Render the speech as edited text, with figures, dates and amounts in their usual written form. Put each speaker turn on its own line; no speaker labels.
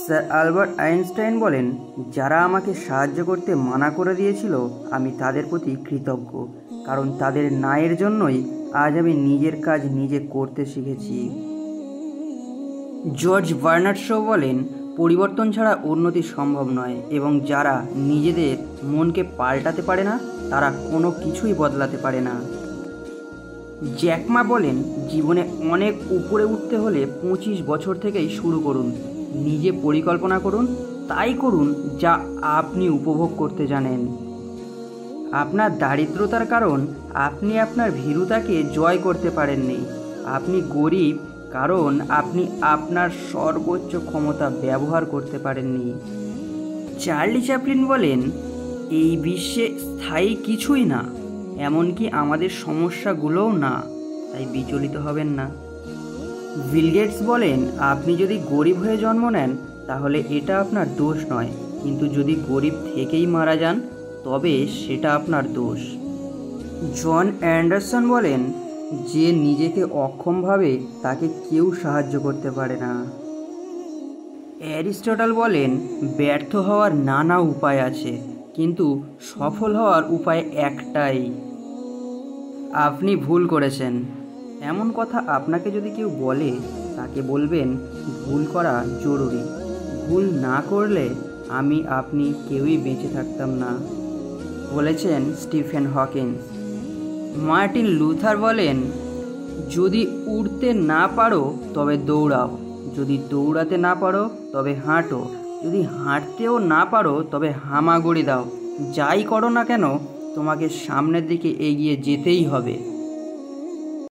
Sir Albert Einstein বলেন, যারা আমাকে সাহায্য করতে মানা করে দিয়েছিল আমি তাদের প্রতি কৃতজ্ঞ, কারণ তাদের ন্যায়ের জন্যই আজ আমি নিজের কাজ নিজে করতে শিখেছি। জর্জ বার্নার্ড শো বলেন, পরিবর্তন ছাড়া উন্নতি সম্ভব নয় এবং যারা নিজেদের মনকে পাল্টাতে পারে না তারা কোনো কিছুই বদলাতে পারে না। জ্যাক মা বলেন, জীবনে অনেক উপরে উঠতে হলে 25 বছর থেকেই শুরু করুন। নিজে পরিকল্পনা করুন, তাই করুন যা আপনি উপভোগ করতে জানেন। আপনার দারিদ্রতার কারণ আপনি আপনার ভীরুতাকে জয় করতে পারেননি। আপনি গরিব কারণ আপনি আপনার সর্বোচ্চ ক্ষমতা ব্যবহার করতে পারেননি। চার্লি চ্যাপলিন বলেন, এই বিশ্বে স্থায়ী কিছুই না, এমনকি আমাদের সমস্যাগুলোও না, তাই বিচলিত হবেন না। বিল গেটস বলেন, আপনি যদি গরিব হয়ে জন্ম নেন তাহলে এটা আপনার দোষ নয়, কিন্তু যদি গরিব থেকেই মারা যান তবে সেটা আপনার দোষ। জন অ্যান্ডারসন বলেন, যে নিজেকে অক্ষম ভাবে তাকে কেউ সাহায্য করতে পারে না। অ্যারিস্টটল বলেন, ব্যর্থ হওয়ার নানা উপায় আছে, কিন্তু সফল হওয়ার উপায় একটাই। আপনি ভুল করেছেন এমন কথা আপনাকে যদি কেউ বলে তাকে বলবেন, ভুল করা জরুরি, ভুল না করলে আমি আপনি কেউই বেঁচে থাকতাম না, বলেছেন স্টিফেন হকিং। মার্টিন লুথার বলেন, যদি উড়তে না পারো তবে দৌড়াও, যদি দৌড়াতে না পারো তবে হাঁটো, যদি হাঁটতেও না পারো তবে হামাগুড়ি দাও, যাই করো না কেন তোমাকে সামনের দিকে এগিয়ে যেতেই হবে।